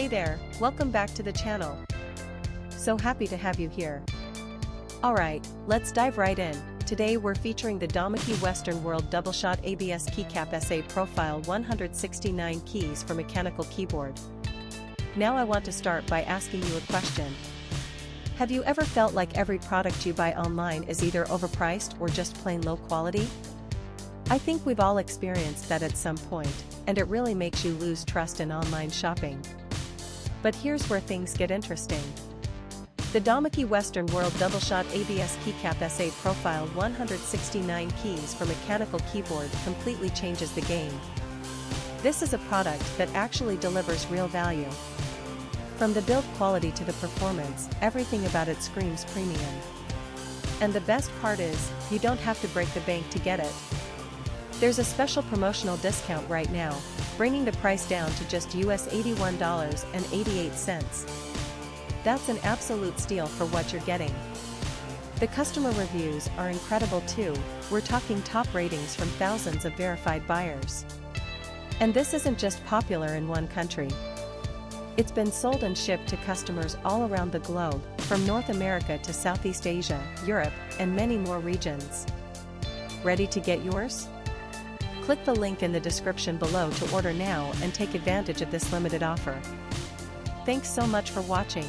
Hey there, welcome back to the channel. So happy to have you here. Alright, let's dive right in. Today we're featuring the Domikey Western World Doubleshot ABS Keycap SA Profile 169 keys for mechanical keyboard. Now I want to start by asking you a question. Have you ever felt like every product you buy online is either overpriced or just plain low quality? I think we've all experienced that at some point, and it really makes you lose trust in online shopping. But here's where things get interesting. The Domikey Western World Doubleshot ABS Keycap SA Profile 169 keys for mechanical keyboard completely changes the game. This is a product that actually delivers real value. From the build quality to the performance, everything about it screams premium. And the best part is, you don't have to break the bank to get it. There's a special promotional discount right now, bringing the price down to just US $81.88. That's an absolute steal for what you're getting. The customer reviews are incredible too, we're talking top ratings from thousands of verified buyers. And this isn't just popular in one country. It's been sold and shipped to customers all around the globe, from North America to Southeast Asia, Europe, and many more regions. Ready to get yours? Click the link in the description below to order now and take advantage of this limited offer. Thanks so much for watching.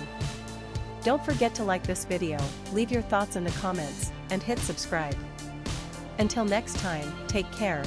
Don't forget to like this video, leave your thoughts in the comments, and hit subscribe. Until next time, take care.